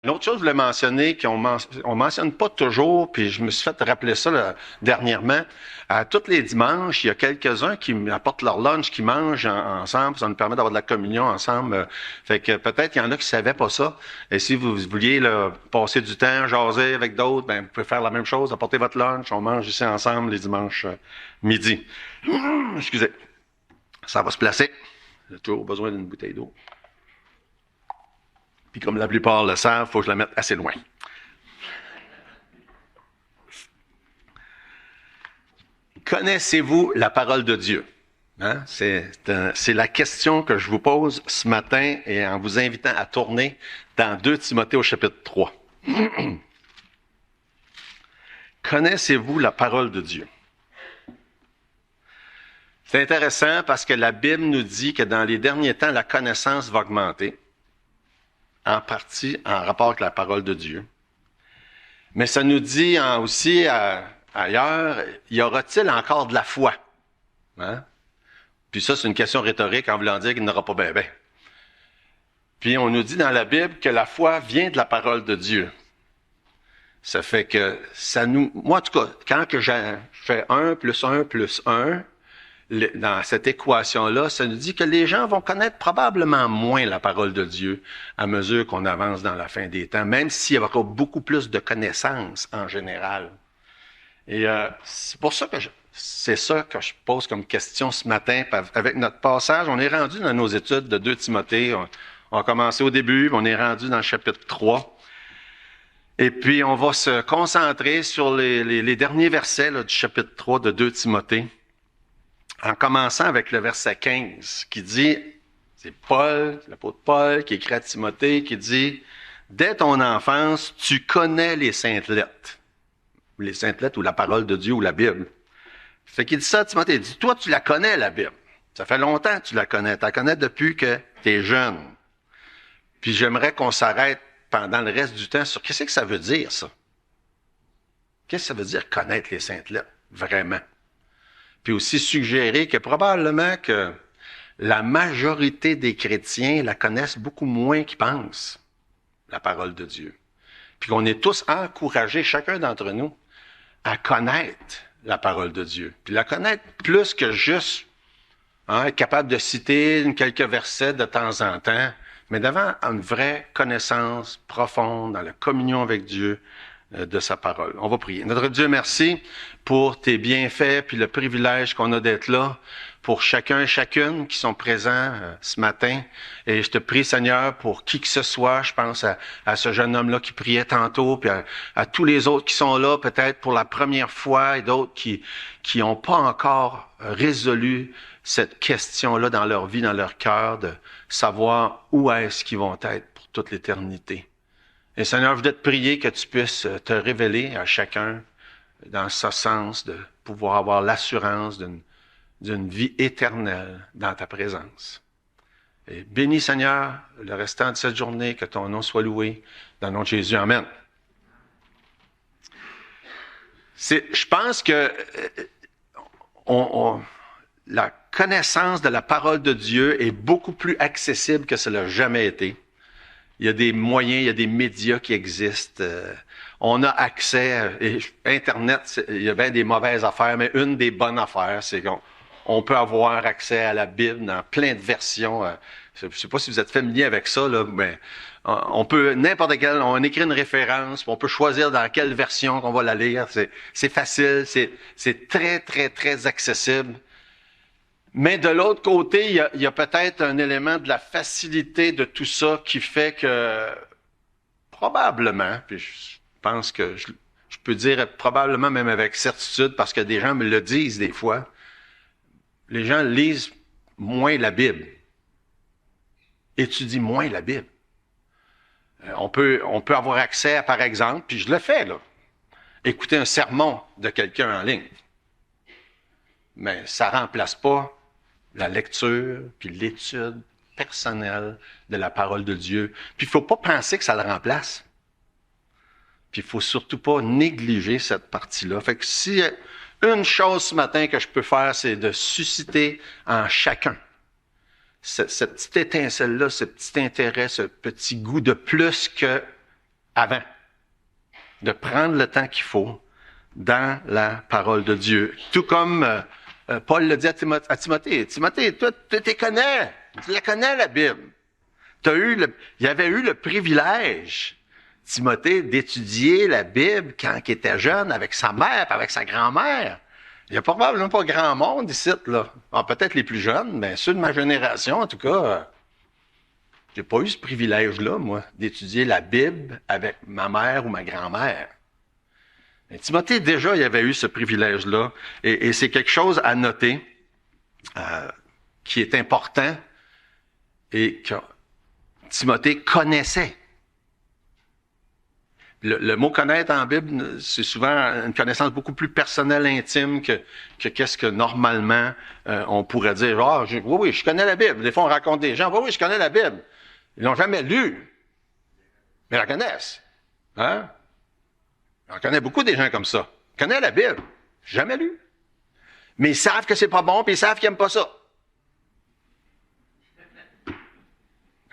L'autre chose que je voulais mentionner, on mentionne pas toujours, puis je me suis fait rappeler ça là, dernièrement, tous les dimanches, il y a quelques-uns qui apportent leur lunch, qui mangent ensemble, ça nous permet d'avoir de la communion ensemble. Fait que peut-être qu'il y en a qui savaient pas ça. Et si vous vouliez là, passer du temps, jaser avec d'autres, ben vous pouvez faire la même chose, apporter votre lunch, on mange ici ensemble les dimanches midi. Excusez. Ça va se placer. J'ai toujours besoin d'une bouteille d'eau. Puis comme la plupart le savent, il faut que je la mette assez loin. Connaissez-vous la parole de Dieu? Hein? C'est la question que je vous pose ce matin et en vous invitant à tourner dans 2 Timothée au chapitre 3. Connaissez-vous la parole de Dieu? C'est intéressant parce que la Bible nous dit que dans les derniers temps, la connaissance va augmenter. En partie en rapport avec la parole de Dieu. Mais ça nous dit aussi ailleurs, y aura-t-il encore de la foi? Hein? Puis ça, c'est une question rhétorique en voulant dire qu'il n'y en aura pas ben. Puis on nous dit dans la Bible que la foi vient de la parole de Dieu. Ça fait que moi en tout cas, quand que je fais 1 plus 1 plus 1, dans cette équation-là, ça nous dit que les gens vont connaître probablement moins la parole de Dieu à mesure qu'on avance dans la fin des temps, même s'il y aura beaucoup plus de connaissances en général. Et c'est pour ça que c'est ça que je pose comme question ce matin. Avec notre passage, on est rendu dans nos études de 2 Timothée. On a commencé au début, on est rendu dans le chapitre 3. Et puis, on va se concentrer sur les derniers versets là, du chapitre 3 de 2 Timothée. En commençant avec le verset 15, qui dit, c'est Paul, l'apôtre Paul, qui écrit à Timothée, qui dit, « Dès ton enfance, tu connais les saintes lettres. » Les saintes lettres ou la parole de Dieu ou la Bible. Fait qu'il dit ça à Timothée, il dit, « Toi, tu la connais, la Bible. Ça fait longtemps que tu la connais. Tu la connais depuis que tu es jeune. » Puis j'aimerais qu'on s'arrête pendant le reste du temps sur qu'est-ce que ça veut dire, ça? Qu'est-ce que ça veut dire connaître les saintes lettres, vraiment? Puis aussi suggérer que probablement que la majorité des chrétiens la connaissent beaucoup moins qu'ils pensent, la parole de Dieu. Puis qu'on est tous encouragés, chacun d'entre nous, à connaître la parole de Dieu. Puis la connaître plus que juste être capable de citer quelques versets de temps en temps, mais d'avoir une vraie connaissance profonde dans la communion avec Dieu, de sa parole. On va prier. Notre Dieu, merci pour tes bienfaits puis le privilège qu'on a d'être là pour chacun et chacune qui sont présents ce matin. Et je te prie, Seigneur, pour qui que ce soit. Je pense à ce jeune homme-là qui priait tantôt, puis à tous les autres qui sont là peut-être pour la première fois et d'autres qui n'ont pas encore résolu cette question-là dans leur vie, dans leur cœur, de savoir où est-ce qu'ils vont être pour toute l'éternité. Et Seigneur, je voudrais te prier que tu puisses te révéler à chacun dans ce sens de pouvoir avoir l'assurance d'une vie éternelle dans ta présence. Et bénis, Seigneur, le restant de cette journée, que ton nom soit loué. Dans le nom de Jésus, Amen. Je pense que la connaissance de la parole de Dieu est beaucoup plus accessible que ça l'a jamais été. Il y a des moyens, il y a des médias qui existent. On a accès, Internet, il y a bien des mauvaises affaires, mais une des bonnes affaires, c'est qu'on peut avoir accès à la Bible dans plein de versions. Je ne sais pas si vous êtes familier avec ça, là, mais on peut, n'importe quelle, on écrit une référence, on peut choisir dans quelle version qu'on va la lire. C'est facile, c'est très, très, très accessible. Mais de l'autre côté, il y a peut-être un élément de la facilité de tout ça qui fait que probablement, puis je pense que je peux dire probablement même avec certitude, parce que des gens me le disent des fois, les gens lisent moins la Bible, étudient moins la Bible. On peut avoir accès à, par exemple, puis je le fais là, écouter un sermon de quelqu'un en ligne. Mais ça remplace pas la lecture, puis l'étude personnelle de la parole de Dieu. Puis il faut pas penser que ça le remplace. Puis il faut surtout pas négliger cette partie-là. Fait que si une chose ce matin que je peux faire, c'est de susciter en chacun cette petite étincelle-là, ce petit intérêt, ce petit goût de plus que avant. De prendre le temps qu'il faut dans la parole de Dieu. Tout comme Paul le dit à Timothée. Timothée, toi, tu te connais. Tu la connais, la Bible. Il avait eu le privilège, Timothée, d'étudier la Bible quand il était jeune avec sa mère, avec sa grand-mère. Il n'y a probablement pas grand monde ici, là. Peut-être les plus jeunes, mais ceux de ma génération, en tout cas, j'ai pas eu ce privilège-là, moi, d'étudier la Bible avec ma mère ou ma grand-mère. Mais Timothée, déjà, il avait eu ce privilège-là. Et c'est quelque chose à noter qui est important et que Timothée connaissait. Le mot connaître en Bible, c'est souvent une connaissance beaucoup plus personnelle, intime que qu'est-ce que normalement on pourrait dire. Oui, je connais la Bible. Des fois, on raconte des gens, oui, je connais la Bible. Ils l'ont jamais lu, mais ils la connaissent. Hein? On connaît beaucoup des gens comme ça. Ils connaissent la Bible, jamais lu. Mais ils savent que c'est pas bon, puis ils savent qu'ils n'aiment pas ça.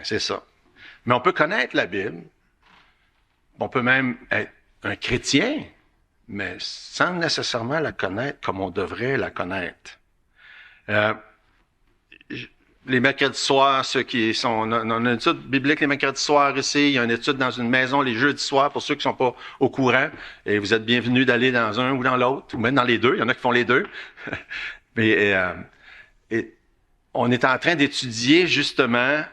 C'est ça. Mais on peut connaître la Bible. On peut même être un chrétien, mais sans nécessairement la connaître comme on devrait la connaître. Les mercredis soirs, ceux qui sont... On a une étude biblique les mercredis soirs ici. Il y a une étude dans une maison les jeudis soirs pour ceux qui ne sont pas au courant. Et vous êtes bienvenus d'aller dans un ou dans l'autre, ou même dans les deux. Il y en a qui font les deux. Mais on est en train d'étudier justement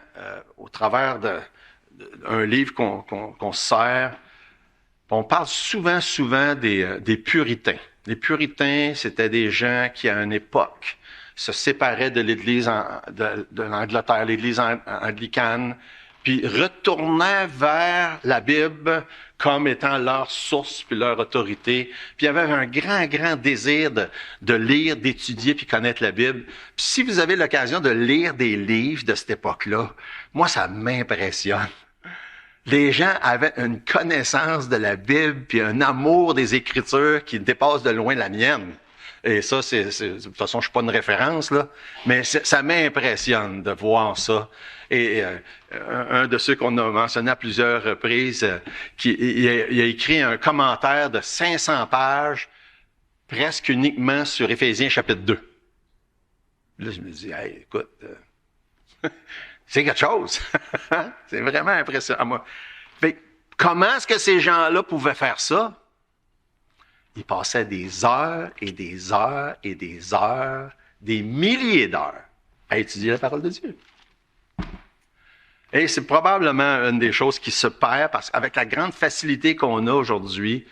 au travers d'un livre qu'on sert. On parle souvent des puritains. Les puritains, c'était des gens qui, à une époque, se séparaient de l'Église de l'Angleterre, l'Église anglicane, puis retournaient vers la Bible comme étant leur source puis leur autorité. Puis il y avait un grand désir de lire, d'étudier puis connaître la Bible. Puis si vous avez l'occasion de lire des livres de cette époque-là, moi, ça m'impressionne. Les gens avaient une connaissance de la Bible puis un amour des Écritures qui dépasse de loin la mienne. Et ça, de toute façon, je suis pas une référence, là, mais ça m'impressionne de voir ça. Et un de ceux qu'on a mentionné à plusieurs reprises, il a écrit un commentaire de 500 pages, presque uniquement sur Éphésiens chapitre 2. Là, je me dis, hey, écoute, c'est quelque chose. C'est vraiment impressionnant. Moi. Mais comment est-ce que ces gens-là pouvaient faire ça? Ils passaient des heures et des heures et des heures, des milliers d'heures à étudier la parole de Dieu. Et c'est probablement une des choses qui se perd parce qu'avec la grande facilité qu'on a aujourd'hui,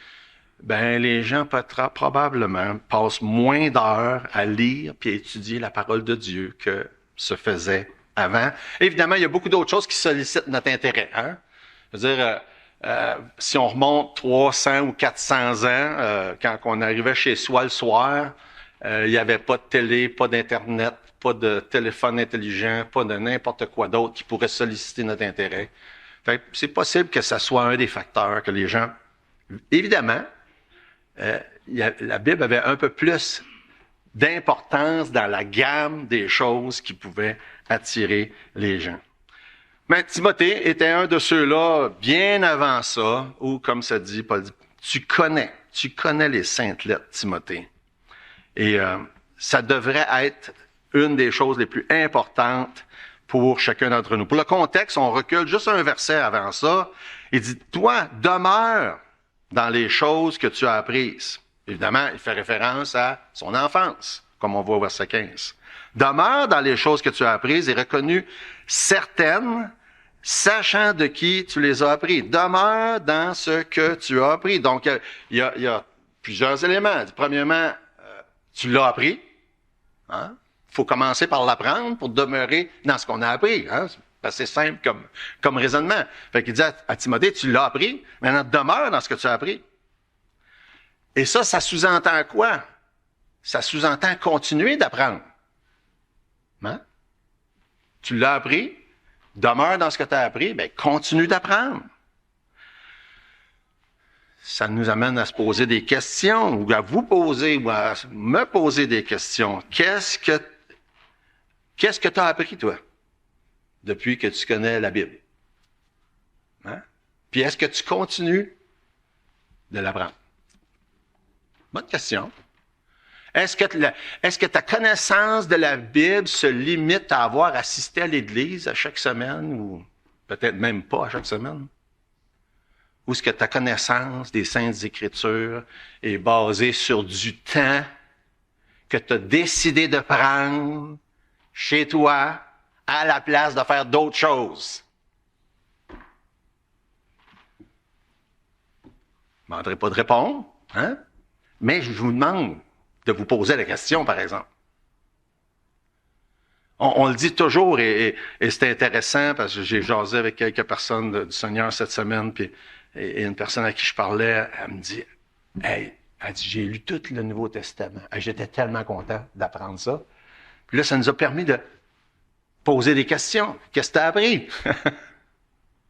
ben les gens probablement passent moins d'heures à lire puis à étudier la parole de Dieu que se faisait avant. Évidemment, il y a beaucoup d'autres choses qui sollicitent notre intérêt. Hein? Je veux dire, si on remonte 300 ou 400 ans, quand on arrivait chez soi le soir, il n'y avait pas de télé, pas d'Internet, pas de téléphone intelligent, pas de n'importe quoi d'autre qui pourrait solliciter notre intérêt. Fait que c'est possible que ça soit un des facteurs que les gens... Évidemment, la Bible avait un peu plus d'importance dans la gamme des choses qui pouvaient attirer les gens. Mais Timothée était un de ceux-là, bien avant ça, où, comme ça dit, Paul dit, tu connais les saintes lettres, Timothée. Et ça devrait être une des choses les plus importantes pour chacun d'entre nous. Pour le contexte, on recule juste un verset avant ça. Il dit, toi, demeure dans les choses que tu as apprises. Évidemment, il fait référence à son enfance, comme on voit au verset 15. Demeure dans les choses que tu as apprises et reconnues certaines, sachant de qui tu les as appris. Demeure dans ce que tu as appris. Donc, il y a plusieurs éléments. Premièrement, tu l'as appris. Hein? Il faut commencer par l'apprendre pour demeurer dans ce qu'on a appris. Hein? C'est assez simple comme raisonnement. Fait qu'il dit à Timothée, tu l'as appris, maintenant demeure dans ce que tu as appris. Et ça sous-entend quoi? Ça sous-entend continuer d'apprendre. Hein? Tu l'as appris, demeure dans ce que tu as appris, bien, continue d'apprendre. Ça nous amène à se poser des questions, ou à vous poser, ou à me poser des questions. Qu'est-ce que tu as appris, toi, depuis que tu connais la Bible? Hein? Puis est-ce que tu continues de l'apprendre? Bonne question. Est-ce que ta connaissance de la Bible se limite à avoir assisté à l'Église à chaque semaine ou peut-être même pas à chaque semaine? Ou est-ce que ta connaissance des Saintes Écritures est basée sur du temps que tu as décidé de prendre chez toi à la place de faire d'autres choses? Je ne demanderai pas de répondre, hein? Mais je vous demande de vous poser la question, par exemple. On le dit toujours, et c'est intéressant, parce que j'ai jasé avec quelques personnes du Seigneur cette semaine, puis et une personne à qui je parlais, elle me dit, « Hey, elle dit, j'ai lu tout le Nouveau Testament. J'étais tellement content d'apprendre ça. » Puis là, ça nous a permis de poser des questions. Qu'est-ce que tu as appris?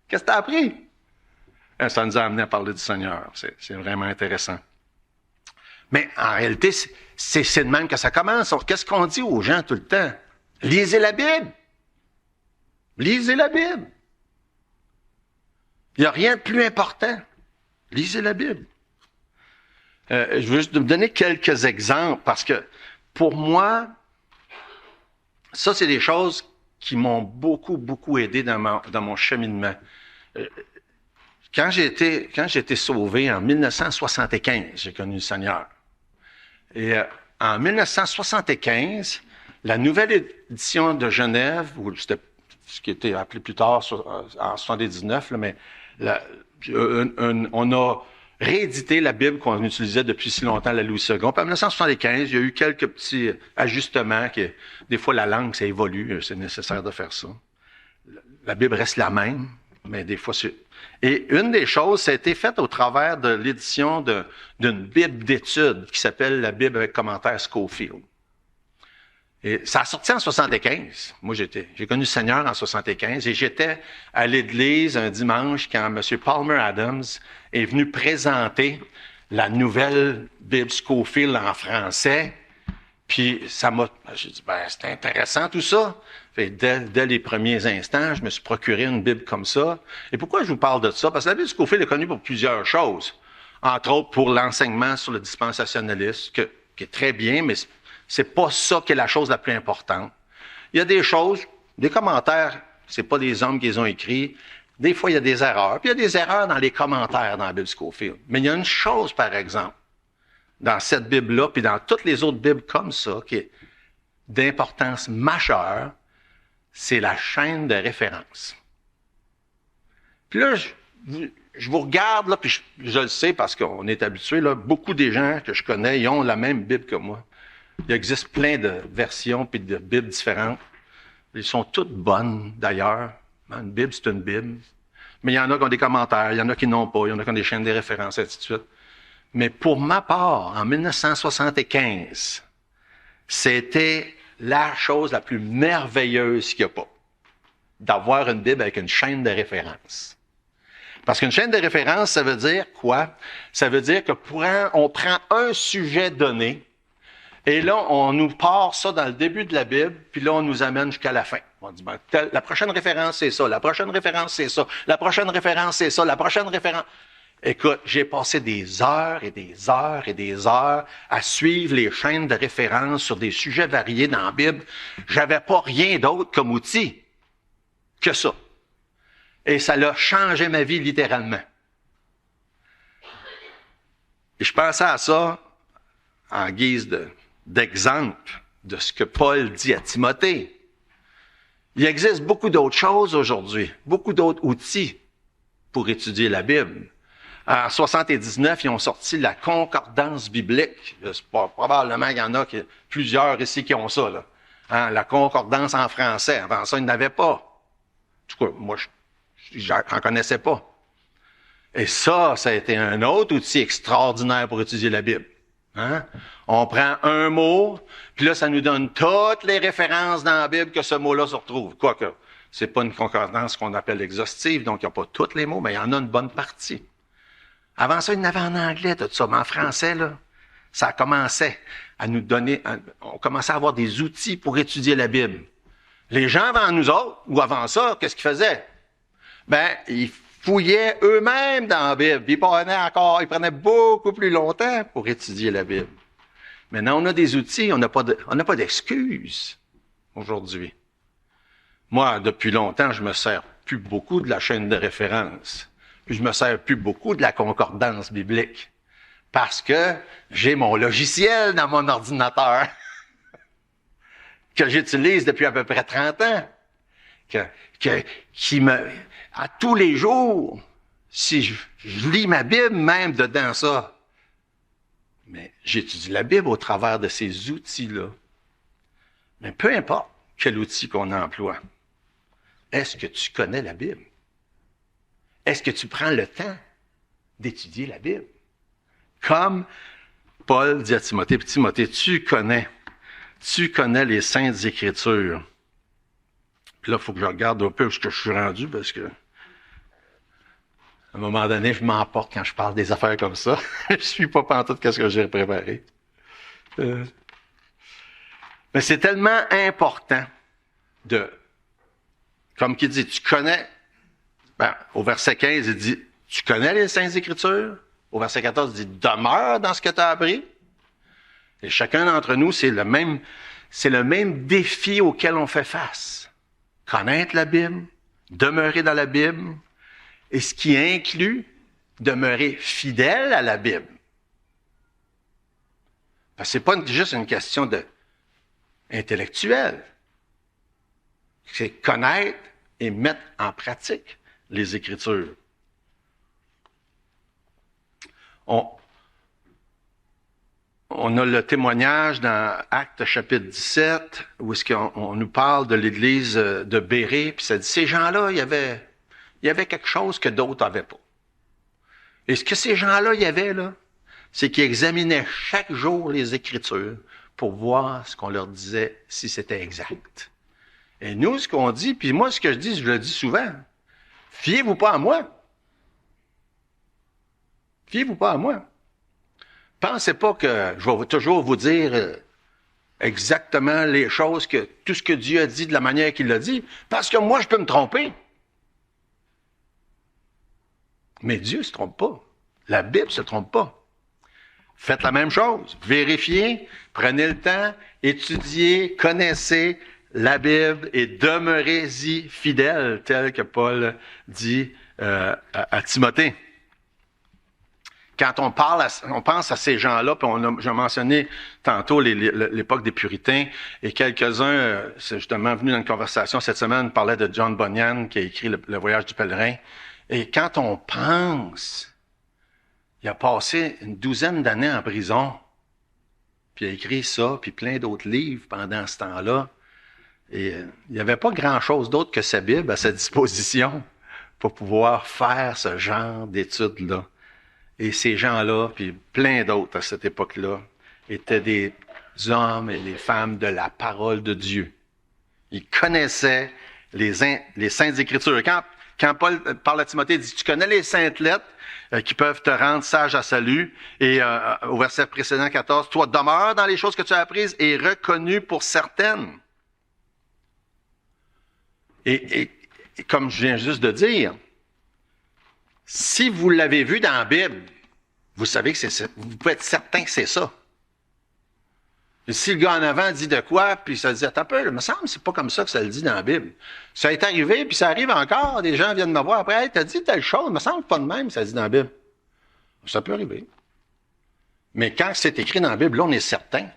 Qu'est-ce que tu as appris? Ça nous a amené à parler du Seigneur. C'est vraiment intéressant. Mais en réalité, c'est de même que ça commence. Qu'est-ce qu'on dit aux gens tout le temps? Lisez la Bible. Lisez la Bible. Il n'y a rien de plus important. Lisez la Bible. Je veux juste vous donner quelques exemples parce que pour moi, ça, c'est des choses qui m'ont beaucoup aidé dans mon cheminement. Quand j'ai été sauvé en 1975, j'ai connu le Seigneur. Et en 1975, la nouvelle édition de Genève, ou c'était ce qui était appelé plus tard en 79, là, mais on a réédité la Bible qu'on utilisait depuis si longtemps, la Louis II. Puis en 1975, il y a eu quelques petits ajustements. Des fois, la langue, ça évolue, c'est nécessaire de faire ça. La Bible reste la même, mais des fois, c'est... Et une des choses, ça a été fait au travers de l'édition d'une Bible d'études qui s'appelle la Bible avec commentaire Scofield. Et ça a sorti en 75. Moi, j'ai connu le Seigneur en 75 et j'étais à l'église un dimanche quand M. Palmer Adams est venu présenter la nouvelle Bible Scofield en français. Puis j'ai dit, c'est intéressant tout ça. Fait, dès les premiers instants, je me suis procuré une Bible comme ça. Et pourquoi je vous parle de ça? Parce que la Bible Scofield est connue pour plusieurs choses. Entre autres, pour l'enseignement sur le dispensationalisme, qui est très bien, mais c'est pas ça qui est la chose la plus importante. Il y a des choses, des commentaires, c'est pas des hommes qui les ont écrits. Des fois, il y a des erreurs. Puis il y a des erreurs dans les commentaires dans la Bible Scofield. Mais il y a une chose, par exemple, dans cette Bible-là, puis dans toutes les autres Bibles comme ça, qui est d'importance majeure, c'est la chaîne de référence. Puis là, je vous regarde, là, puis je le sais parce qu'on est habitué, là, beaucoup des gens que je connais, ils ont la même Bible que moi. Il existe plein de versions puis de Bibles différentes. Elles sont toutes bonnes, d'ailleurs. Une Bible, c'est une Bible. Mais il y en a qui ont des commentaires, il y en a qui n'ont pas, il y en a qui ont des chaînes de référence, et ainsi de suite. Mais pour ma part, en 1975, c'était la chose la plus merveilleuse qu'il n'y a pas. D'avoir une Bible avec une chaîne de référence. Parce qu'une chaîne de référence, ça veut dire quoi? Ça veut dire que on prend un sujet donné, et là, on nous part ça dans le début de la Bible, puis là, on nous amène jusqu'à la fin. On dit, la prochaine référence, c'est ça, la prochaine référence, c'est ça, la prochaine référence, c'est ça, la prochaine référence... Écoute, j'ai passé des heures et des heures et des heures à suivre les chaînes de référence sur des sujets variés dans la Bible. J'avais pas rien d'autre comme outil que ça. Et ça l'a changé ma vie littéralement. Et je pensais à ça en guise d'exemple de ce que Paul dit à Timothée. Il existe beaucoup d'autres choses aujourd'hui, beaucoup d'autres outils pour étudier la Bible. En 79, ils ont sorti la concordance biblique. Probablement qu'il y en a plusieurs ici qui ont ça, là. Hein, la concordance en français. Avant ça, ils n'avaient pas. En tout cas, moi, j'en connaissais pas. Et ça a été un autre outil extraordinaire pour étudier la Bible. Hein? On prend un mot, puis là, ça nous donne toutes les références dans la Bible que ce mot-là se retrouve. Quoique, c'est pas une concordance qu'on appelle exhaustive, donc il n'y a pas tous les mots, mais il y en a une bonne partie. Avant ça, il y en avait en anglais, tout ça, mais en français, là, ça commençait à nous donner, on commençait à avoir des outils pour étudier la Bible. Les gens avant nous autres, ou avant ça, qu'est-ce qu'ils faisaient? Ils fouillaient eux-mêmes dans la Bible. Ils prenaient beaucoup plus longtemps pour étudier la Bible. Maintenant, on a des outils, on n'a pas d'excuses aujourd'hui. Moi, depuis longtemps, je me sers plus beaucoup de la chaîne de référence. Puis je me sers plus beaucoup de la concordance biblique. Parce que j'ai mon logiciel dans mon ordinateur que j'utilise depuis à peu près 30 ans. Qui me, à tous les jours, si je lis ma Bible, même dedans ça, mais j'étudie la Bible au travers de ces outils-là. Mais peu importe quel outil qu'on emploie, est-ce que tu connais la Bible? Est-ce que tu prends le temps d'étudier la Bible? Comme Paul dit à Timothée, puis Timothée, tu connais les Saintes Écritures. Puis là, il faut que je regarde un peu où je suis rendu, parce que à un moment donné, je m'emporte quand je parle des affaires comme ça. Je suis pas pantoute qu'est-ce que j'ai préparé. Mais c'est tellement important comme qu'il dit, tu connais, au verset 15, il dit, tu connais les Saintes Écritures? Au verset 14, il dit, demeure dans ce que tu as appris. Et chacun d'entre nous, c'est le même défi auquel on fait face. Connaître la Bible, demeurer dans la Bible, et ce qui inclut demeurer fidèle à la Bible. Parce que c'est pas juste une question intellectuelle. C'est connaître et mettre en pratique les Écritures. On a le témoignage dans Actes chapitre 17, où est-ce qu'on nous parle de l'église de Bérée, puis ça dit, ces gens-là, il y avait quelque chose que d'autres n'avaient pas. Et ce que ces gens-là, il y avait, là, c'est qu'ils examinaient chaque jour les Écritures pour voir ce qu'on leur disait, si c'était exact. Et nous, ce qu'on dit, puis moi, ce que je dis, je le dis souvent, fiez-vous pas à moi. Fiez-vous pas à moi. Pensez pas que je vais toujours vous dire exactement les choses, tout ce que Dieu a dit de la manière qu'il l'a dit, parce que moi, je peux me tromper. Mais Dieu ne se trompe pas. La Bible ne se trompe pas. Faites la même chose. Vérifiez, prenez le temps, étudiez, connaissez la Bible et demeurez-y fidèles, tel que Paul dit à Timothée. Quand on pense à ces gens-là, puis j'ai mentionné tantôt l'époque des Puritains, et quelques-uns, c'est justement venu dans une conversation cette semaine, parlaient de John Bunyan, qui a écrit le Voyage du pèlerin. Et quand on pense, il a passé une 12aine d'années en prison, puis il a écrit ça, puis plein d'autres livres pendant ce temps-là. Et il n'y avait pas grand-chose d'autre que sa Bible à sa disposition pour pouvoir faire ce genre d'études-là. Et ces gens-là, puis plein d'autres à cette époque-là, étaient des hommes et des femmes de la parole de Dieu. Ils connaissaient les Saintes Écritures. Quand Paul parle à Timothée, il dit, tu connais les Saintes Lettres qui peuvent te rendre sage à salut. Et au verset précédent 14, toi demeure dans les choses que tu as apprises et reconnu pour certaines. Et comme je viens juste de dire, si vous l'avez vu dans la Bible, vous savez que vous pouvez être certain que c'est ça. Et si le gars en avant dit de quoi, puis ça dit, attends un peu, il me semble que c'est pas comme ça que ça le dit dans la Bible. Ça est arrivé, puis ça arrive encore, des gens viennent me voir après, hey, t'as dit telle chose, il me semble pas de même, ça dit dans la Bible. Ça peut arriver. Mais quand c'est écrit dans la Bible, là, on est certain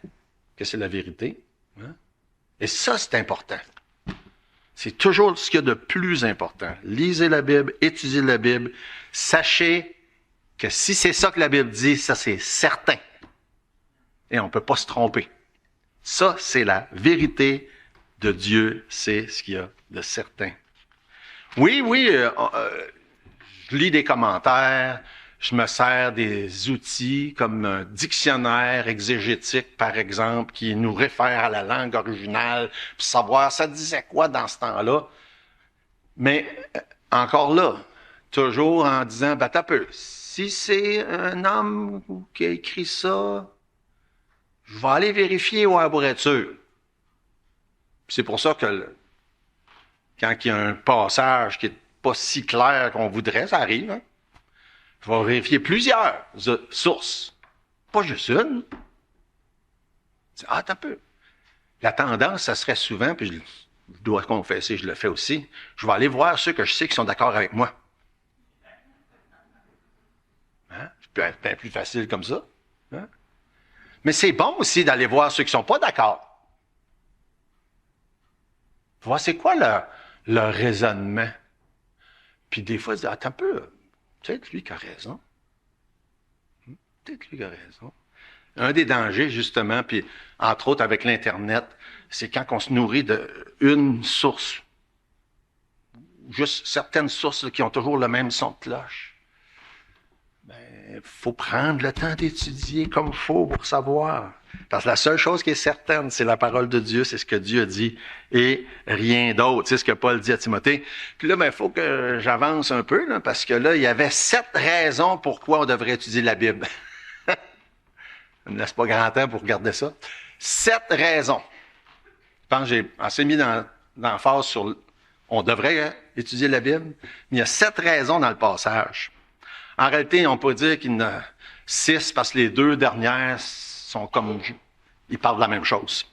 que c'est la vérité. Hein? Et ça, c'est important. C'est toujours ce qu'il y a de plus important. Lisez la Bible, étudiez la Bible, sachez que si c'est ça que la Bible dit, ça c'est certain. Et on ne peut pas se tromper. Ça, c'est la vérité de Dieu, c'est ce qu'il y a de certain. Oui, je lis des commentaires, je me sers des outils comme un dictionnaire exégétique, par exemple, qui nous réfère à la langue originale, pour savoir ça disait quoi dans ce temps-là. Mais encore là, toujours en disant, t'as peu, si c'est un homme qui a écrit ça, je vais aller vérifier pour être sûr. C'est pour ça que quand il y a un passage qui est pas si clair qu'on voudrait, ça arrive. Hein? Il faut vérifier plusieurs sources, pas juste une. T'as peu. La tendance, ça serait souvent, puis je dois confesser, je le fais aussi, je vais aller voir ceux que je sais qui sont d'accord avec moi. Hein? C'est bien plus facile comme ça. Hein? Mais c'est bon aussi d'aller voir ceux qui ne sont pas d'accord. Voir c'est quoi leur raisonnement. Puis des fois, ils disent, attends un peu, peut-être lui qui a raison. Peut-être lui qui a raison. Un des dangers, justement, puis entre autres avec l'Internet, c'est quand on se nourrit d'une source, juste certaines sources là, qui ont toujours le même son de cloche. Il faut prendre le temps d'étudier comme il faut pour savoir. Parce que la seule chose qui est certaine, c'est la parole de Dieu, c'est ce que Dieu a dit, et rien d'autre. C'est ce que Paul dit à Timothée. Puis là, il faut que j'avance un peu, là, parce que là, il y avait 7 raisons pourquoi on devrait étudier la Bible. Il ne me laisse pas grand temps pour regarder ça. 7 raisons. Je pense que j'ai assez mis d'emphase sur on devrait étudier la Bible, mais il y a 7 raisons dans le passage. En réalité, on peut dire qu'il y en a 6 parce que les 2 dernières sont comme ils parlent de la même chose.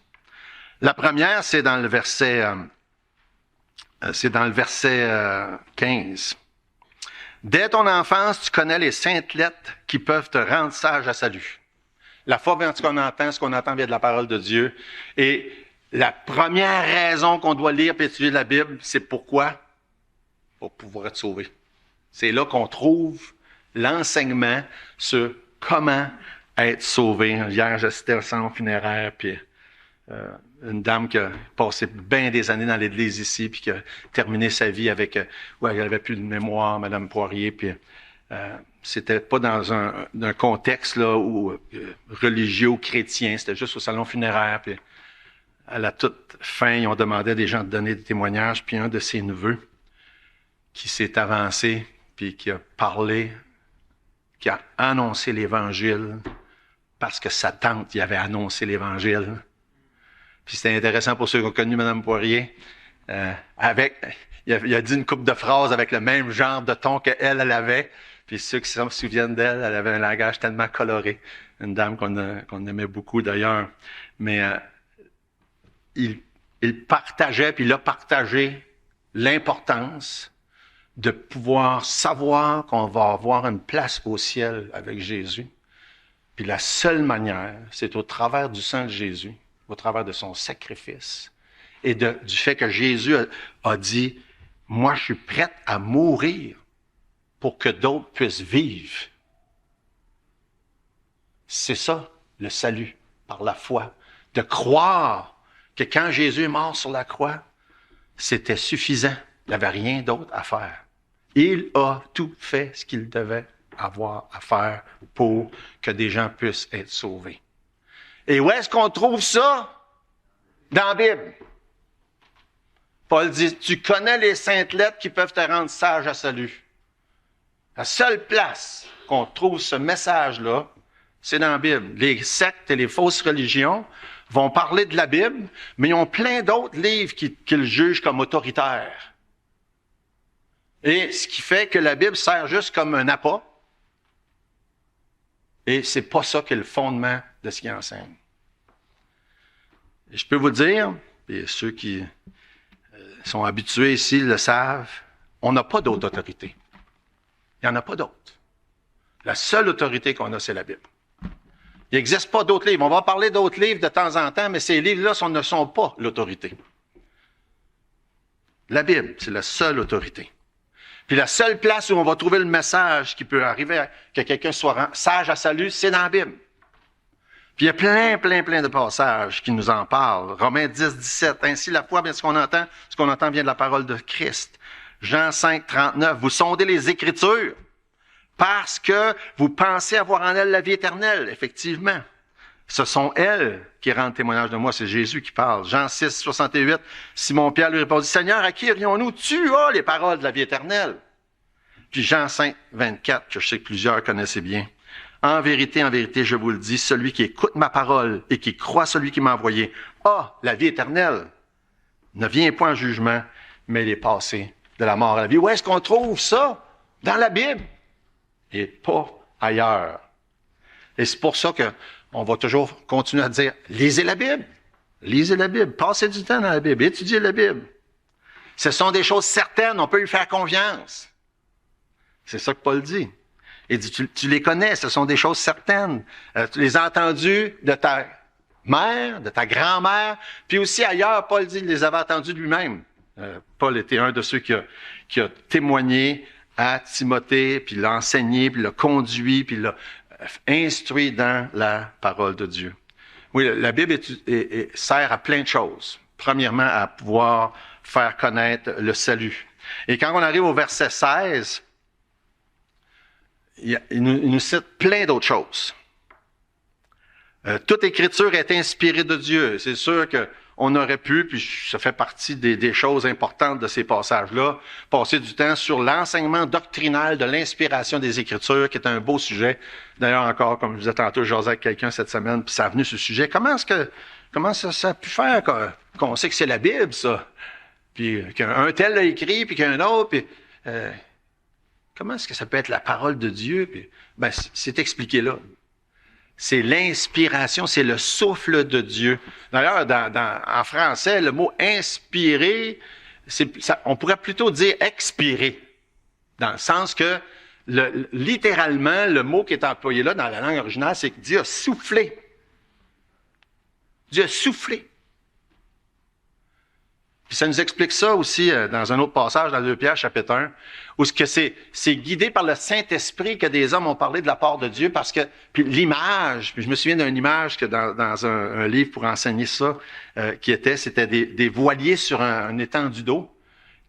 La première, c'est dans le verset 15. Dès ton enfance, tu connais les saintes lettres qui peuvent te rendre sage à salut. La fois ce qu'on entend vient de la parole de Dieu. Et la première raison qu'on doit lire et étudier la Bible, c'est pourquoi? Pour pouvoir être sauvé. C'est là qu'on trouve l'enseignement sur comment être sauvé. Hier, j'assistais au salon funéraire, puis une dame qui a passé bien des années dans l'église ici, puis qui a terminé sa vie avec, elle avait plus de mémoire, Madame Poirier, puis c'était pas dans un contexte là où religieux ou chrétien, c'était juste au salon funéraire, puis à la toute fin, ils ont demandé à des gens de donner des témoignages, puis un de ses neveux qui s'est avancé, puis qui a parlé, qui a annoncé l'Évangile, parce que sa tante y avait annoncé l'Évangile. Puis c'était intéressant pour ceux qui ont connu Mme Poirier. Il a dit une couple de phrases avec le même genre de ton qu'elle avait. Puis ceux qui se souviennent d'elle, elle avait un langage tellement coloré. Une dame qu'on aimait beaucoup d'ailleurs. Mais il partageait, puis il a partagé l'importance de pouvoir savoir qu'on va avoir une place au ciel avec Jésus. Puis la seule manière, c'est au travers du sang de Jésus, au travers de son sacrifice, et du fait que Jésus a dit, moi je suis prête à mourir pour que d'autres puissent vivre. C'est ça, le salut, par la foi. De croire que quand Jésus est mort sur la croix, c'était suffisant. Il n'y avait rien d'autre à faire. Il a tout fait ce qu'il devait avoir à faire pour que des gens puissent être sauvés. Et où est-ce qu'on trouve ça? Dans la Bible. Paul dit, tu connais les saintes lettres qui peuvent te rendre sage à salut. La seule place qu'on trouve ce message-là, c'est dans la Bible. Les sectes et les fausses religions vont parler de la Bible, mais ils ont plein d'autres livres qu'ils jugent comme autoritaires. Et ce qui fait que la Bible sert juste comme un appât. Et c'est pas ça qui est le fondement de ce qu'il enseigne. Et je peux vous dire, et ceux qui sont habitués ici le savent, on n'a pas d'autre autorité. Il n'y en a pas d'autre. La seule autorité qu'on a, c'est la Bible. Il n'existe pas d'autres livres. On va parler d'autres livres de temps en temps, mais ces livres-là ne sont pas l'autorité. La Bible, c'est la seule autorité. Puis la seule place où on va trouver le message qui peut arriver à que quelqu'un soit sage à salut, c'est dans la Bible. Puis il y a plein de passages qui nous en parlent. Romains 10, 17. Ainsi, la foi, bien ce qu'on entend vient de la parole de Christ. Jean 5, 39. Vous sondez les Écritures parce que vous pensez avoir en elles la vie éternelle. Effectivement, ce sont elles qui rendent témoignage de moi. C'est Jésus qui parle. Jean 6, 68. Simon-Pierre lui répondit, Seigneur, à qui irions-nous? Tu as les paroles de la vie éternelle. Puis Jean 5, 24, que je sais que plusieurs connaissaient bien. En vérité, je vous le dis, celui qui écoute ma parole et qui croit celui qui m'a envoyé a la vie éternelle. Ne vient point en jugement, mais il est passé de la mort à la vie. Où est-ce qu'on trouve ça? Dans la Bible. Et pas ailleurs. Et c'est pour ça que on va toujours continuer à dire, lisez la Bible. Lisez la Bible. Passez du temps dans la Bible. Étudiez la Bible. Ce sont des choses certaines. On peut lui faire confiance. C'est ça que Paul dit. Il dit, tu les connais. Ce sont des choses certaines. Tu les as entendues de ta mère, de ta grand-mère. Puis aussi ailleurs, Paul dit, il les avait entendues de lui-même. Paul était un de ceux qui a témoigné à Timothée, puis l'a enseigné, puis l'a conduit, puis l'a instruit dans la parole de Dieu. Oui, la Bible sert à plein de choses. Premièrement, à pouvoir faire connaître le salut. Et quand on arrive au verset 16, il nous cite plein d'autres choses. Toute écriture est inspirée de Dieu. C'est sûr qu'on aurait pu, puis ça fait partie des choses importantes de ces passages-là, passer du temps sur l'enseignement doctrinal de l'inspiration des Écritures, qui est un beau sujet. D'ailleurs, encore, comme je disais tantôt, je jasais avec quelqu'un cette semaine, puis ça a venu ce sujet. Comment ça a pu faire qu'on sait que c'est la Bible, ça? Puis qu'un tel l'a écrit, puis qu'un autre, puis comment est-ce que ça peut être la parole de Dieu? Puis, c'est expliqué là. C'est l'inspiration, c'est le souffle de Dieu. D'ailleurs, en français, le mot inspirer, on pourrait plutôt dire expirer, dans le sens que littéralement, le mot qui est employé là dans la langue originale, c'est que Dieu a soufflé. Dieu a soufflé. Puis ça nous explique ça aussi dans un autre passage, dans 2 Pierre, chapitre 1, où c'est guidé par le Saint-Esprit que des hommes ont parlé de la part de Dieu, parce que puis l'image, puis je me souviens d'une image que dans un livre pour enseigner ça, c'était des voiliers sur un étendue d'eau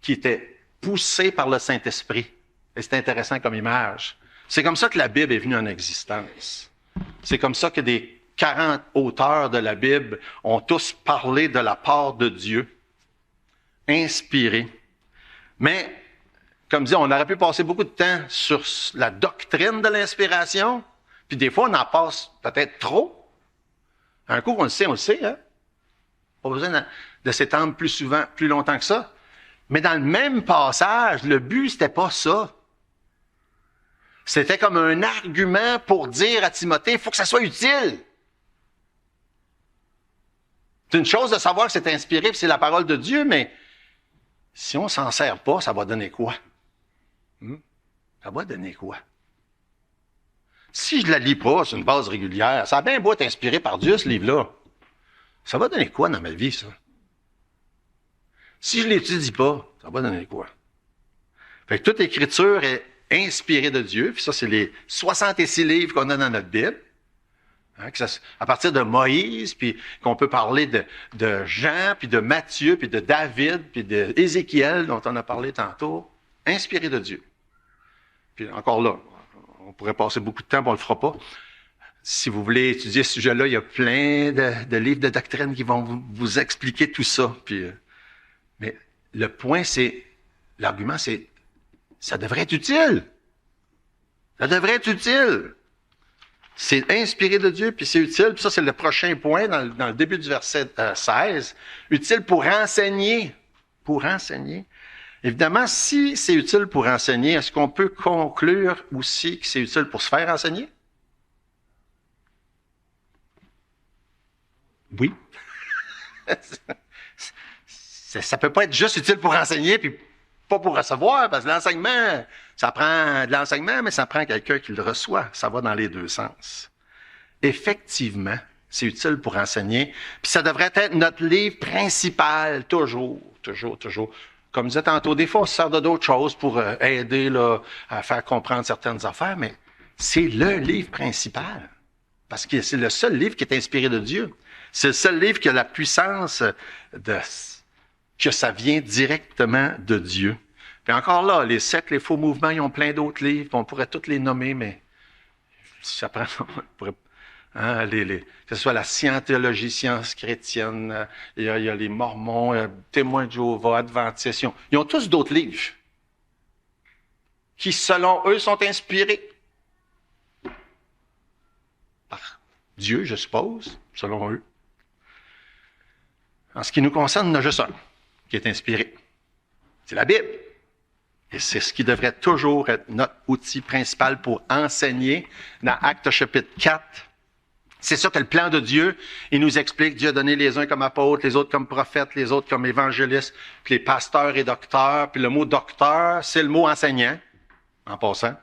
qui étaient poussés par le Saint-Esprit. Et c'est intéressant comme image. C'est comme ça que la Bible est venue en existence. C'est comme ça que des 40 auteurs de la Bible ont tous parlé de la part de Dieu. Inspiré. Mais, comme dit, on aurait pu passer beaucoup de temps sur la doctrine de l'inspiration, puis des fois, on en passe peut-être trop. Un coup, on le sait, hein? Pas besoin de s'étendre plus souvent, plus longtemps que ça. Mais dans le même passage, le but, c'était pas ça. C'était comme un argument pour dire à Timothée, il faut que ça soit utile. C'est une chose de savoir que c'est inspiré, puis c'est la parole de Dieu, mais si on s'en sert pas, ça va donner quoi? Ça va donner quoi? Si je la lis pas sur une base régulière, ça a bien beau être inspiré par Dieu, ce livre-là. Ça va donner quoi dans ma vie, ça? Si je l'étudie pas, ça va donner quoi? Fait que toute écriture est inspirée de Dieu, puis ça, c'est les 66 livres qu'on a dans notre Bible. Hein, à partir de Moïse, puis qu'on peut parler de Jean, puis de Matthieu, puis de David, puis d'Ézéchiel, dont on a parlé tantôt, inspiré de Dieu. Puis encore là, on pourrait passer beaucoup de temps, mais on le fera pas. Si vous voulez étudier ce sujet-là, il y a plein de livres de doctrine qui vont vous expliquer tout ça. Puis, mais le point, l'argument, c'est, ça devrait être utile. Ça devrait être utile. C'est inspiré de Dieu, puis c'est utile. Puis ça, c'est le prochain point dans le début du verset 16. Utile pour enseigner. Pour enseigner. Évidemment, si c'est utile pour enseigner, est-ce qu'on peut conclure aussi que c'est utile pour se faire enseigner? Oui. Ça peut pas être juste utile pour enseigner, puis pas pour recevoir, parce que l'enseignement, ça prend de l'enseignement, mais ça prend quelqu'un qui le reçoit. Ça va dans les deux sens. Effectivement, c'est utile pour enseigner. Puis ça devrait être notre livre principal, toujours. Comme je disais tantôt, des fois, on se sert de d'autres choses pour aider là, à faire comprendre certaines affaires, mais c'est le livre principal. Parce que c'est le seul livre qui est inspiré de Dieu. C'est le seul livre qui a la puissance que ça vient directement de Dieu. Puis encore là, les sectes, les faux mouvements, ils ont plein d'autres livres, on pourrait tous les nommer, mais ça prend, que ce soit la scientologie, science chrétienne, il y a les Mormons, témoins de Jéhovah, Adventistes, ils ont tous d'autres livres qui, selon eux, sont inspirés par Dieu, je suppose, selon eux. En ce qui nous concerne, il y en a juste un qui est inspiré. C'est la Bible. Et c'est ce qui devrait toujours être notre outil principal pour enseigner. Dans Actes chapitre 4, c'est ça que le plan de Dieu, il nous explique, Dieu a donné les uns comme apôtres, les autres comme prophètes, les autres comme évangélistes, puis les pasteurs et docteurs. Puis le mot docteur, c'est le mot enseignant, en passant.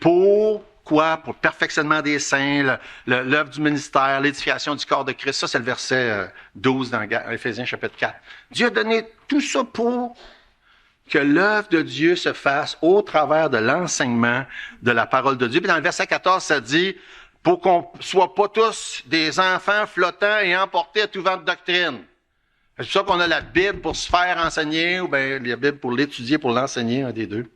Pourquoi? Pour le perfectionnement des saints, l'œuvre du ministère, l'édification du corps de Christ. Ça, c'est le verset 12 dans Éphésiens chapitre 4. Dieu a donné tout ça pour que l'œuvre de Dieu se fasse au travers de l'enseignement de la parole de Dieu. Puis dans le verset 14, ça dit, pour qu'on soit pas tous des enfants flottants et emportés à tout vent de doctrine. C'est pour ça qu'on a la Bible pour se faire enseigner, ou bien la Bible pour l'étudier, pour l'enseigner, un des deux.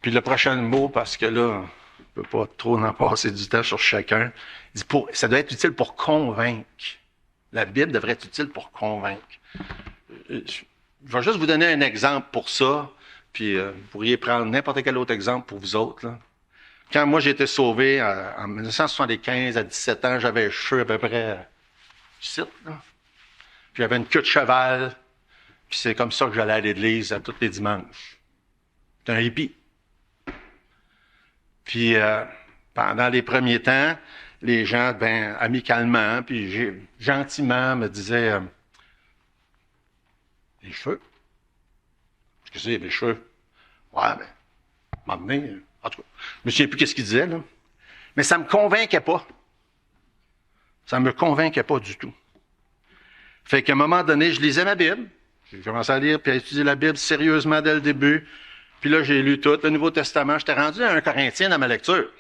Puis le prochain mot, parce que là, on peut pas trop en passer du temps sur chacun, il dit ça doit être utile pour convaincre. La Bible devrait être utile pour convaincre. Je vais juste vous donner un exemple pour ça, puis vous pourriez prendre n'importe quel autre exemple pour vous autres, là. Quand moi j'ai été sauvé en 1975, à 17 ans, j'avais les cheveux à peu près ici, là. Puis j'avais une queue de cheval, puis c'est comme ça que j'allais à l'église tous les dimanches. J'étais un hippie. Puis pendant les premiers temps, les gens, amicalement, puis gentiment me disaient les cheveux. Qu'est-ce que c'est, les cheveux? Ouais, m'emmener. En tout cas, je me souviens plus qu'est-ce qu'il disait, là. Mais ça me convainquait pas. Ça me convainquait pas du tout. Fait qu'à un moment donné, je lisais ma Bible. J'ai commencé à lire puis à étudier la Bible sérieusement dès le début. Puis là, j'ai lu tout, le Nouveau Testament. J'étais rendu à 1 Corinthiens dans ma lecture.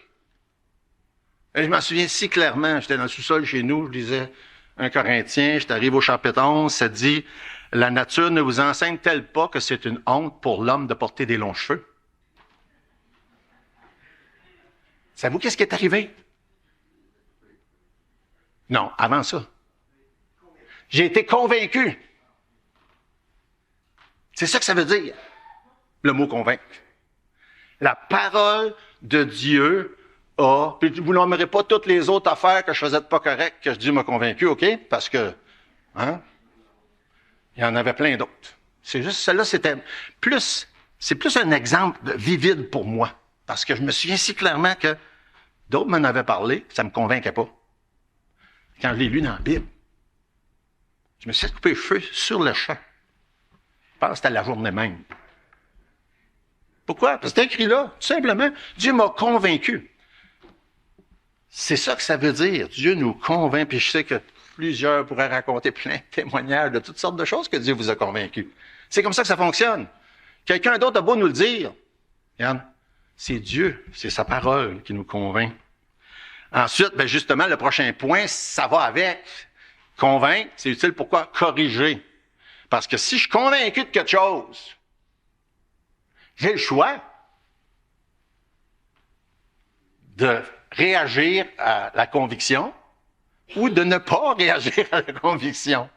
Et je m'en souviens si clairement. J'étais dans le sous-sol chez nous, je lisais 1 Corinthiens. J'étais arrivé au chapitre 11, ça dit « La nature ne vous enseigne-t-elle pas que c'est une honte pour l'homme de porter des longs cheveux? » Savez-vous qu'est-ce qui est arrivé? Non, avant ça. J'ai été convaincu. C'est ça que ça veut dire, le mot convaincre. La parole de Dieu a, puis vous n'aimerez pas toutes les autres affaires que je faisais de pas correct, que Dieu m'a convaincu, OK? Parce que, il y en avait plein d'autres. C'est juste, celle-là, c'est plus un exemple vivide pour moi. Parce que je me souviens si clairement que d'autres m'en avaient parlé, ça me convainquait pas. Quand je l'ai lu dans la Bible, je me suis coupé les cheveux sur le champ. Je pense que c'était la journée même. Pourquoi? Parce que c'est écrit là, tout simplement. Dieu m'a convaincu. C'est ça que ça veut dire. Dieu nous convainc, puis je sais que plusieurs pourraient raconter plein de témoignages de toutes sortes de choses que Dieu vous a convaincus. C'est comme ça que ça fonctionne. Quelqu'un d'autre a beau nous le dire. Regarde, c'est Dieu, c'est sa parole qui nous convainc. Ensuite, justement, le prochain point, ça va avec. Convaincre, c'est utile pourquoi? Corriger. Parce que si je suis convaincu de quelque chose, j'ai le choix de réagir à la conviction ou de ne pas réagir à la conviction.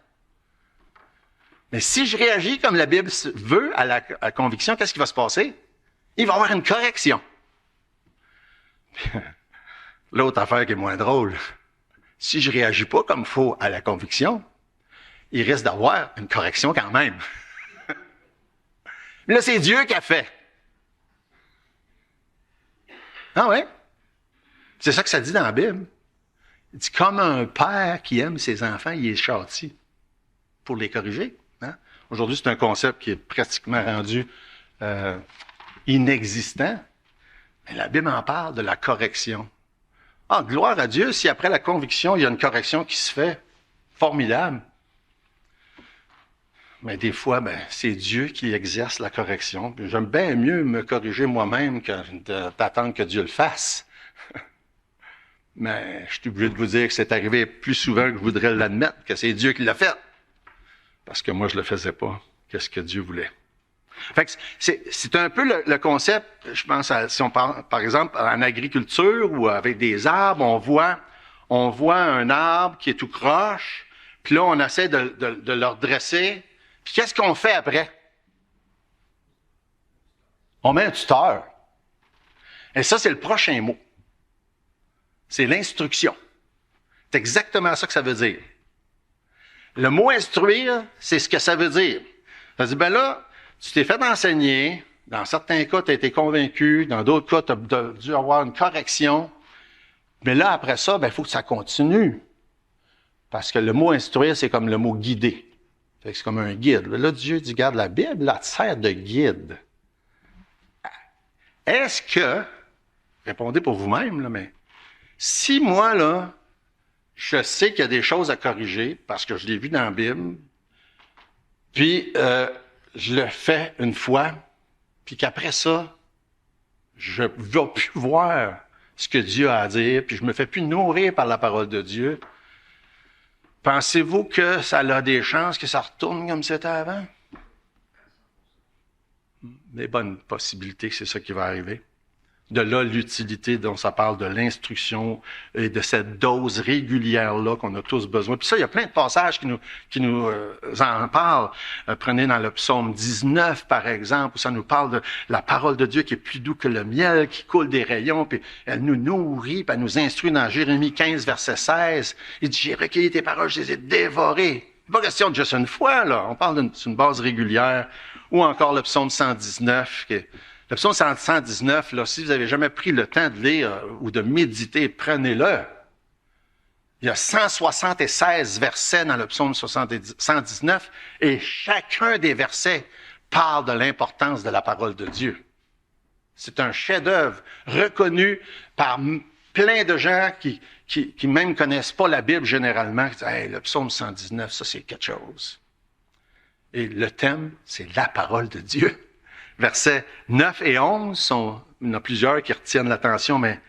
Mais si je réagis comme la Bible veut à la conviction, qu'est-ce qui va se passer? Il va y avoir une correction. L'autre affaire qui est moins drôle, si je réagis pas comme il faut à la conviction, il risque d'avoir une correction quand même. Mais là, c'est Dieu qui a fait. Ah ouais? C'est ça que ça dit dans la Bible. Il dit, comme un père qui aime ses enfants, il les châtie pour les corriger. Hein? Aujourd'hui, c'est un concept qui est pratiquement rendu inexistant. Mais la Bible en parle de la correction. Ah, gloire à Dieu, si après la conviction, il y a une correction qui se fait, formidable. Mais des fois, c'est Dieu qui exerce la correction. Puis j'aime bien mieux me corriger moi-même que d'attendre que Dieu le fasse. Mais je suis obligé de vous dire que c'est arrivé plus souvent que je voudrais l'admettre, que c'est Dieu qui l'a fait. Parce que moi, je le faisais pas. Qu'est-ce que Dieu voulait? Fait que c'est un peu le concept, je pense, si on parle, par exemple, en agriculture ou avec des arbres, on voit un arbre qui est tout croche, puis là, on essaie de le redresser. Puis qu'est-ce qu'on fait après? On met un tuteur. Et ça, c'est le prochain mot. C'est l'instruction. C'est exactement ça que ça veut dire. Le mot instruire, c'est ce que ça veut dire. Ça dit, là, Tu t'es fait enseigner. Dans certains cas, tu as été convaincu. Dans d'autres cas, tu as dû avoir une correction. Mais là, après ça, il faut que ça continue. Parce que le mot instruire, c'est comme le mot guider. Fait que c'est comme un guide. Là, Dieu dit, garde la Bible, là, te sert de guide. Est-ce que, répondez pour vous-même, là, mais si moi, là, je sais qu'il y a des choses à corriger parce que je l'ai vu dans la Bible, puis je le fais une fois, puis qu'après ça, je ne vais plus voir ce que Dieu a à dire, puis je me fais plus nourrir par la parole de Dieu, pensez-vous que ça a des chances que ça retourne comme c'était avant? Des bonnes possibilités que c'est ça qui va arriver. De là, l'utilité dont ça parle de l'instruction et de cette dose régulière-là qu'on a tous besoin. Puis ça, il y a plein de passages qui nous en parlent. Prenez dans le psaume 19, par exemple, où ça nous parle de la parole de Dieu qui est plus doux que le miel, qui coule des rayons, puis elle nous nourrit, puis elle nous instruit dans Jérémie 15, verset 16. Il dit, j'ai recueilli tes paroles, je les ai dévorées. C'est pas question de juste une fois, là. On parle d'une base régulière. Ou encore le psaume 119, le psaume 119, là, si vous avez jamais pris le temps de lire ou de méditer, prenez-le. Il y a 176 versets dans le psaume 119 et chacun des versets parle de l'importance de la parole de Dieu. C'est un chef-d'œuvre reconnu par plein de gens qui même connaissent pas la Bible généralement. Qui disent, hey, le psaume 119, ça c'est quelque chose. Et le thème, c'est la parole de Dieu. Versets 9 et 11, il y en a plusieurs qui retiennent l'attention, mais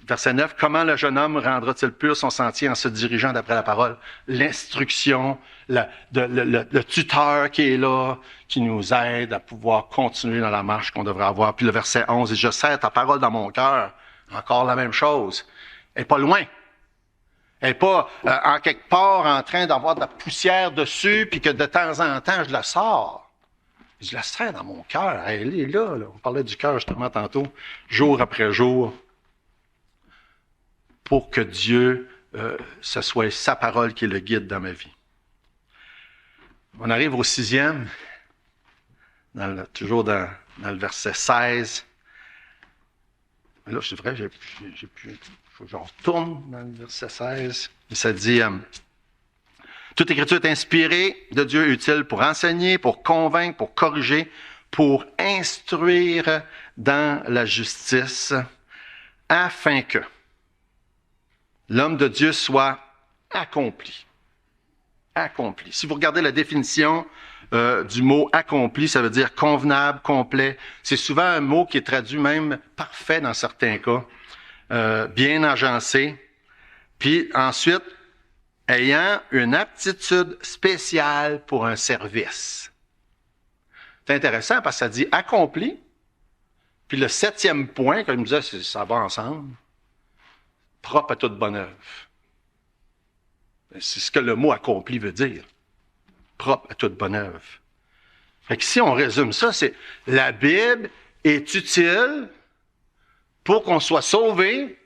verset 9, « Comment le jeune homme rendra-t-il pur son sentier en se dirigeant d'après la parole? » L'instruction, le tuteur qui est là, qui nous aide à pouvoir continuer dans la marche qu'on devrait avoir. Puis le verset 11, « Je serre ta parole dans mon cœur. » Encore la même chose. Elle n'est pas loin. Elle n'est pas en quelque part en train d'avoir de la poussière dessus, puis que de temps en temps, je la sors. Je la serre dans mon cœur. Elle est là, là. On parlait du cœur justement tantôt, jour après jour, pour que Dieu, ce soit sa parole qui est le guide dans ma vie. On arrive au 6e, toujours dans le verset 16. Là, c'est vrai, j'ai plus... Faut que je retourne dans le verset 16. Ça dit... Toute écriture est inspirée de Dieu, utile pour enseigner, pour convaincre, pour corriger, pour instruire dans la justice, afin que l'homme de Dieu soit accompli. Accompli. Si vous regardez la définition du mot accompli, ça veut dire convenable, complet. C'est souvent un mot qui est traduit même parfait dans certains cas, bien agencé. Puis ensuite, ayant une aptitude spéciale pour un service. C'est intéressant parce que ça dit accompli. Puis le 7e point, comme je disais, ça va ensemble. Propre à toute bonne œuvre. C'est ce que le mot accompli veut dire. Propre à toute bonne œuvre. Fait que si on résume ça, c'est la Bible est utile pour qu'on soit sauvé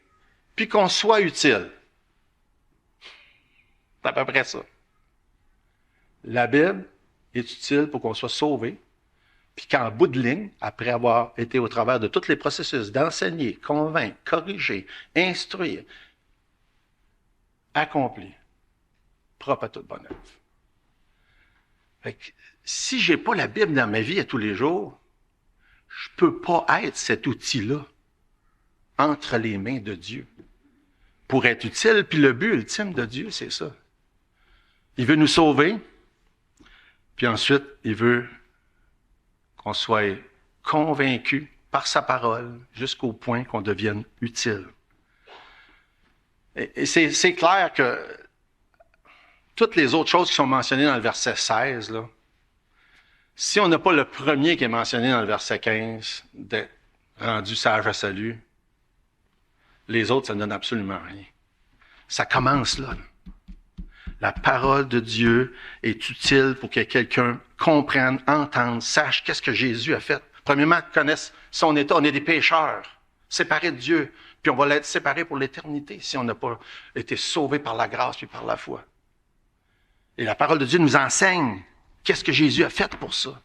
puis qu'on soit utile. C'est à peu près ça. La Bible est utile pour qu'on soit sauvé, puis qu'en bout de ligne, après avoir été au travers de tous les processus d'enseigner, convaincre, corriger, instruire, accompli, propre à toute bonne œuvre. Fait que, si j'ai pas la Bible dans ma vie à tous les jours, je peux pas être cet outil-là entre les mains de Dieu pour être utile. Puis le but ultime de Dieu, c'est ça. Il veut nous sauver, puis ensuite, il veut qu'on soit convaincus par sa parole jusqu'au point qu'on devienne utile. Et c'est clair que toutes les autres choses qui sont mentionnées dans le verset 16, là, si on n'a pas le premier qui est mentionné dans le verset 15, d'être rendu sage à salut, les autres, ça ne donne absolument rien. Ça commence là. La parole de Dieu est utile pour que quelqu'un comprenne, entende, sache qu'est-ce que Jésus a fait. Premièrement, connaisse son état. On est des pécheurs, séparés de Dieu. Puis on va l'être séparés pour l'éternité si on n'a pas été sauvés par la grâce puis par la foi. Et la parole de Dieu nous enseigne qu'est-ce que Jésus a fait pour ça.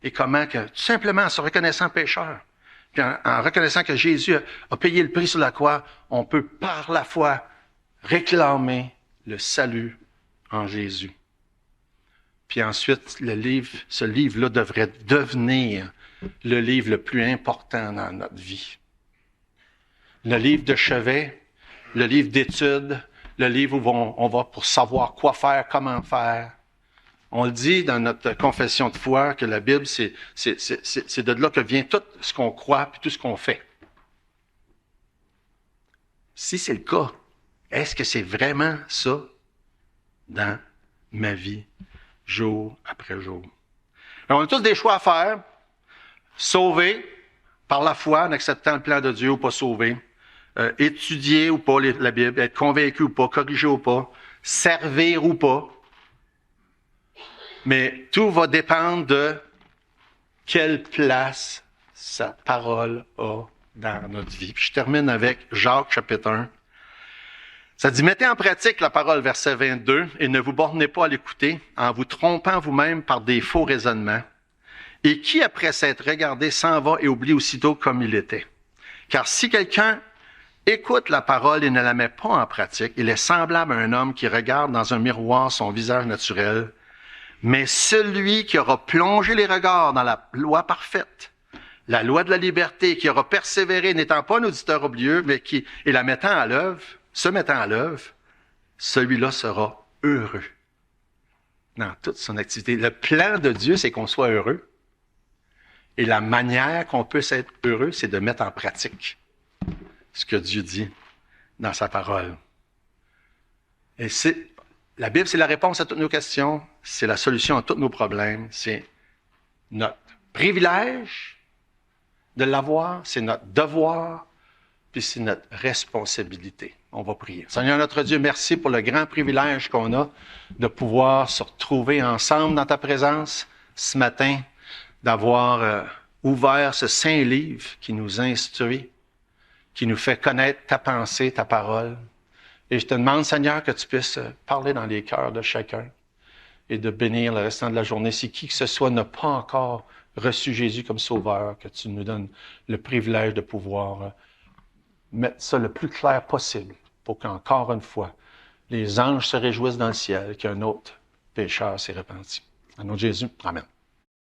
Et comment que, tout simplement, en se reconnaissant pécheur, puis en reconnaissant que Jésus a payé le prix sur la croix, on peut par la foi réclamer le salut en Jésus. Puis ensuite, ce livre-là devrait devenir le livre le plus important dans notre vie. Le livre de chevet, le livre d'études, le livre où on va pour savoir quoi faire, comment faire. On le dit dans notre confession de foi que la Bible, c'est de là que vient tout ce qu'on croit et tout ce qu'on fait. Si c'est le cas, est-ce que c'est vraiment ça dans ma vie, jour après jour? Alors, on a tous des choix à faire. Sauver par la foi en acceptant le plan de Dieu ou pas sauver. Étudier ou pas la Bible, être convaincu ou pas, corriger ou pas, servir ou pas. Mais tout va dépendre de quelle place sa parole a dans notre vie. Puis je termine avec Jacques chapitre 1. Ça dit, mettez en pratique la parole, verset 22, et ne vous bornez pas à l'écouter en vous trompant vous-même par des faux raisonnements. Et qui, après s'être regardé, s'en va et oublie aussitôt comme il était. Car si quelqu'un écoute la parole et ne la met pas en pratique, il est semblable à un homme qui regarde dans un miroir son visage naturel. Mais celui qui aura plongé les regards dans la loi parfaite, la loi de la liberté, qui aura persévéré, n'étant pas un auditeur oublieux, mais qui, et la mettant à l'œuvre, se mettant à l'œuvre, celui-là sera heureux dans toute son activité. Le plan de Dieu, c'est qu'on soit heureux. Et la manière qu'on peut être heureux, c'est de mettre en pratique ce que Dieu dit dans sa parole. Et la Bible, c'est la réponse à toutes nos questions, c'est la solution à tous nos problèmes, c'est notre privilège de l'avoir, c'est notre devoir, puis c'est notre responsabilité. On va prier. Seigneur notre Dieu, merci pour le grand privilège qu'on a de pouvoir se retrouver ensemble dans ta présence ce matin, d'avoir ouvert ce saint livre qui nous instruit, qui nous fait connaître ta pensée, ta parole. Et je te demande, Seigneur, que tu puisses parler dans les cœurs de chacun et de bénir le restant de la journée. Si qui que ce soit n'a pas encore reçu Jésus comme sauveur, que tu nous donnes le privilège de pouvoir mettre ça le plus clair possible pour qu'encore une fois, les anges se réjouissent dans le ciel qu'un autre pécheur s'est repenti. Au nom de Jésus, amen.